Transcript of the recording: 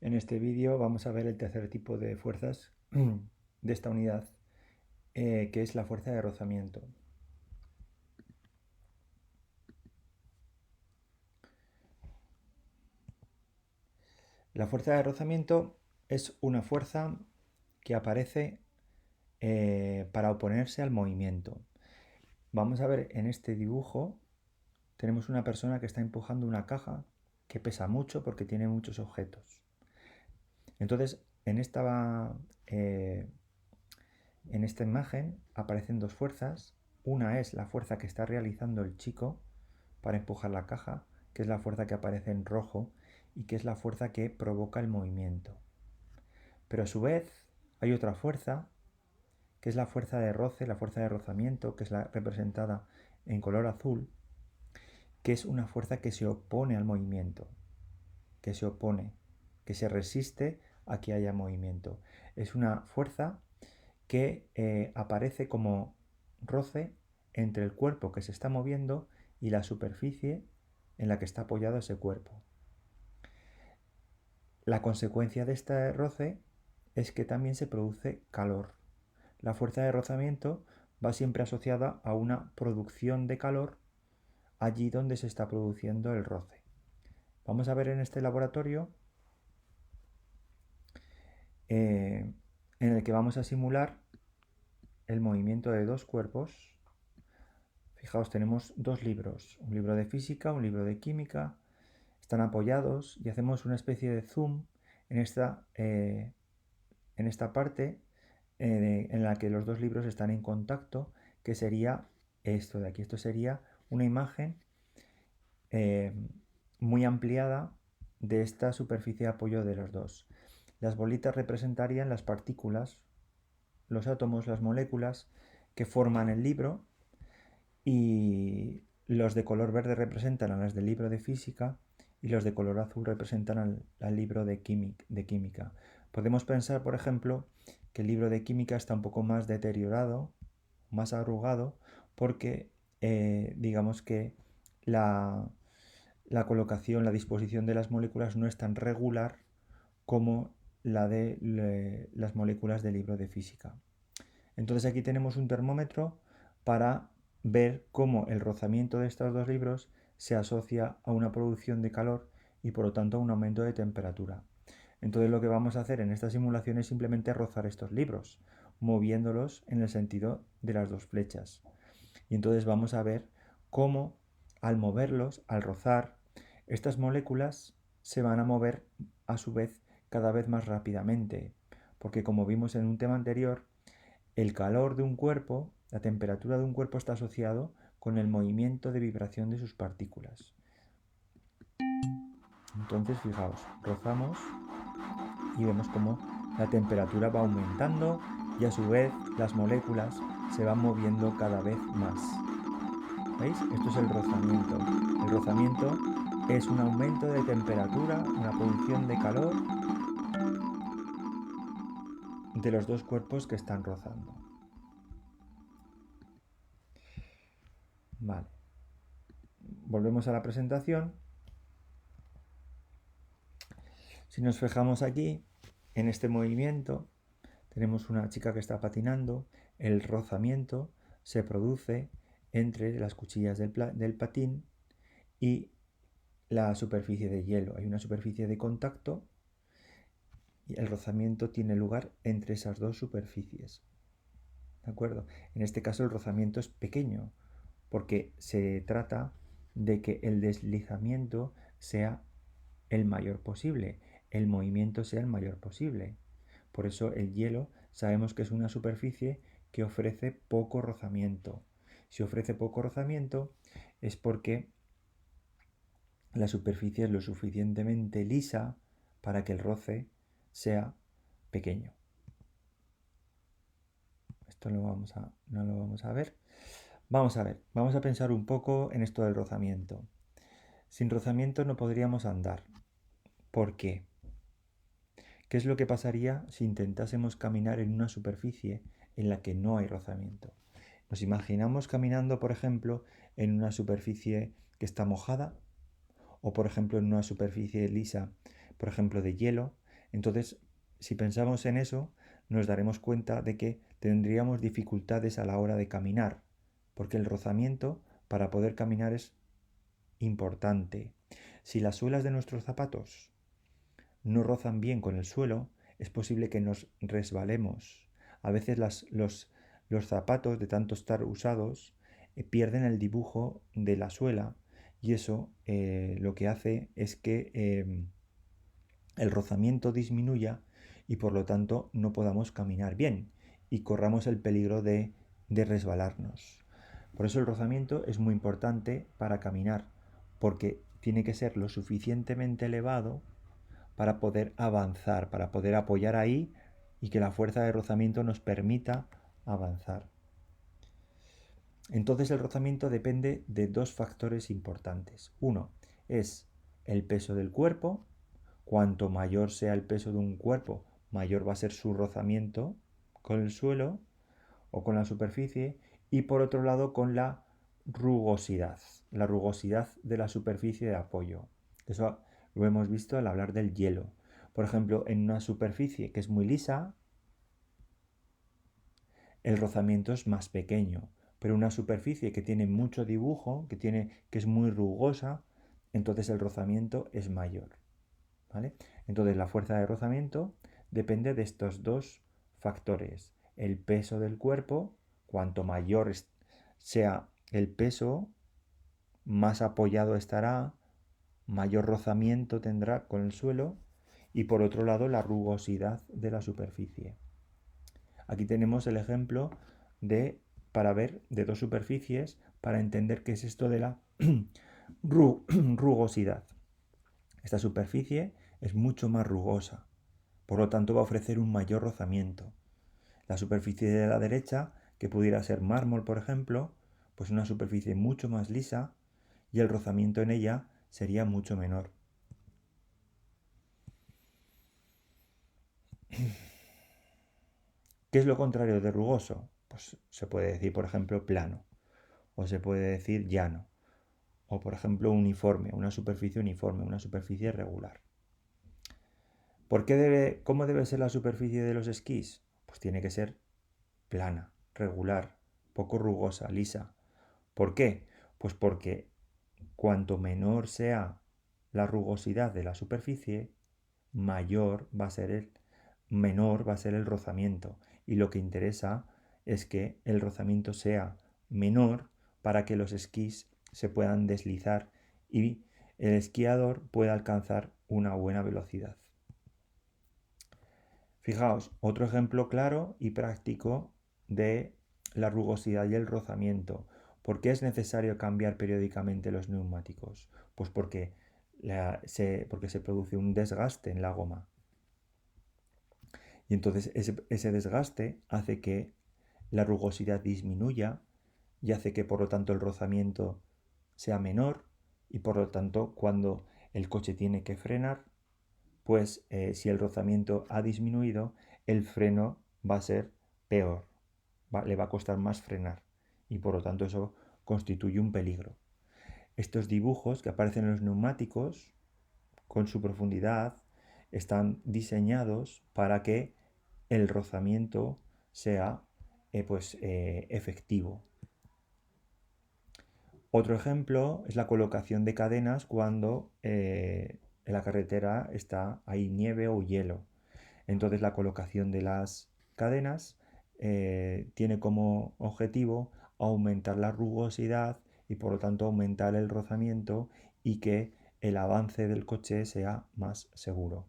En este vídeo vamos a ver el tercer tipo de fuerzas de esta unidad, que es la fuerza de rozamiento. La fuerza de rozamiento es una fuerza que aparece para oponerse al movimiento. Vamos a ver en este dibujo, tenemos una persona que está empujando una caja que pesa mucho porque tiene muchos objetos. Entonces, en esta imagen aparecen dos fuerzas. Una es la fuerza que está realizando el chico para empujar la caja, que es la fuerza que aparece en rojo y que es la fuerza que provoca el movimiento. Pero a su vez hay otra fuerza, que es la fuerza de roce, la fuerza de rozamiento, que es la representada en color azul, que es una fuerza que se opone al movimiento, que se opone, que se resiste a que haya movimiento. Es una fuerza que aparece como roce entre el cuerpo que se está moviendo y la superficie en la que está apoyado ese cuerpo. La consecuencia de este roce es que también se produce calor. La fuerza de rozamiento va siempre asociada a una producción de calor allí donde se está produciendo el roce. Vamos a ver en este laboratorio en el que vamos a simular el movimiento de dos cuerpos. Fijaos, tenemos dos libros, un libro de física, un libro de química, están apoyados y hacemos una especie de zoom en esta parte en la que los dos libros están en contacto, que sería esto de aquí. Esto sería una imagen eh, muy ampliada de esta superficie de apoyo de los dos. Las bolitas representarían las partículas, los átomos, las moléculas que forman el libro, y los de color verde representan a las del libro de física y los de color azul representan al libro de química. Podemos pensar, por ejemplo, que el libro de química está un poco más deteriorado, más arrugado, porque digamos que la colocación, la disposición de las moléculas no es tan regular como la de las moléculas del libro de física. Entonces aquí tenemos un termómetro para ver cómo el rozamiento de estos dos libros se asocia a una producción de calor y por lo tanto a un aumento de temperatura. Entonces lo que vamos a hacer en esta simulación es simplemente rozar estos libros, moviéndolos en el sentido de las dos flechas. Y entonces vamos a ver cómo al moverlos, al rozar, estas moléculas se van a mover a su vez cada vez más rápidamente. Porque como vimos en un tema anterior, el calor de un cuerpo, la temperatura de un cuerpo está asociado con el movimiento de vibración de sus partículas. Entonces, fijaos, rozamos y vemos cómo la temperatura va aumentando y a su vez las moléculas se van moviendo cada vez más. ¿Veis? Esto es el rozamiento. El rozamiento es un aumento de temperatura, una producción de calor de los dos cuerpos que están rozando. Vale. Volvemos a la presentación. Si nos fijamos aquí, en este movimiento, tenemos una chica que está patinando, el rozamiento se produce entre las cuchillas del patín y la superficie de hielo. Hay una superficie de contacto y el rozamiento tiene lugar entre esas dos superficies. ¿De acuerdo? En este caso el rozamiento es pequeño porque se trata de que el deslizamiento sea el mayor posible, el movimiento sea el mayor posible. Por eso el hielo sabemos que es una superficie que ofrece poco rozamiento. Si ofrece poco rozamiento es porque la superficie es lo suficientemente lisa para que el roce sea pequeño. Esto no lo vamos a ver. Vamos a pensar un poco en esto del rozamiento. Sin rozamiento no podríamos andar. ¿Por qué? ¿Qué es lo que pasaría si intentásemos caminar en una superficie en la que no hay rozamiento? Nos imaginamos caminando, por ejemplo, en una superficie que está mojada o, por ejemplo, en una superficie lisa, por ejemplo, de hielo. Entonces, si pensamos en eso, nos daremos cuenta de que tendríamos dificultades a la hora de caminar, porque el rozamiento para poder caminar es importante. Si las suelas de nuestros zapatos no rozan bien con el suelo, es posible que nos resbalemos. A veces los zapatos, de tanto estar usados, pierden el dibujo de la suela y eso lo que hace es que el rozamiento disminuya y por lo tanto no podamos caminar bien y corramos el peligro de resbalarnos. Por eso el rozamiento es muy importante para caminar, porque tiene que ser lo suficientemente elevado para poder avanzar, para poder apoyar ahí y que la fuerza de rozamiento nos permita avanzar. Entonces el rozamiento depende de dos factores importantes. Uno es el peso del cuerpo. Cuanto mayor sea el peso de un cuerpo, mayor va a ser su rozamiento con el suelo o con la superficie. Y por otro lado con la rugosidad de la superficie de apoyo. Eso lo hemos visto al hablar del hielo. Por ejemplo, en una superficie que es muy lisa, el rozamiento es más pequeño, pero una superficie que tiene mucho dibujo, que es muy rugosa, entonces el rozamiento es mayor. ¿Vale? Entonces la fuerza de rozamiento depende de estos dos factores. El peso del cuerpo, cuanto mayor sea el peso, más apoyado estará, mayor rozamiento tendrá con el suelo y por otro lado la rugosidad de la superficie. Aquí tenemos el ejemplo para ver de dos superficies para entender qué es esto de la rugosidad. Esta superficie es mucho más rugosa, por lo tanto va a ofrecer un mayor rozamiento. La superficie de la derecha, que pudiera ser mármol por ejemplo, pues una superficie mucho más lisa y el rozamiento en ella sería mucho menor. ¿Qué es lo contrario de rugoso? Pues se puede decir, por ejemplo, plano, o se puede decir llano, o por ejemplo uniforme, una superficie regular. ¿Cómo debe ser la superficie de los esquís? Pues tiene que ser plana, regular, poco rugosa, lisa. ¿Por qué? Pues porque cuanto menor sea la rugosidad de la superficie, menor va a ser el rozamiento. Y lo que interesa es que el rozamiento sea menor para que los esquís se puedan deslizar y el esquiador pueda alcanzar una buena velocidad. Fijaos, otro ejemplo claro y práctico de la rugosidad y el rozamiento. ¿Por qué es necesario cambiar periódicamente los neumáticos? Pues porque se produce un desgaste en la goma. Y entonces ese desgaste hace que la rugosidad disminuya y hace que por lo tanto el rozamiento sea menor y por lo tanto cuando el coche tiene que frenar, pues si el rozamiento ha disminuido, el freno va a ser peor, le va a costar más frenar y por lo tanto eso constituye un peligro. Estos dibujos que aparecen en los neumáticos, con su profundidad, están diseñados para que el rozamiento sea efectivo. Otro ejemplo es la colocación de cadenas cuando en la carretera hay nieve o hielo. Entonces la colocación de las cadenas tiene como objetivo aumentar la rugosidad y por lo tanto aumentar el rozamiento y que el avance del coche sea más seguro.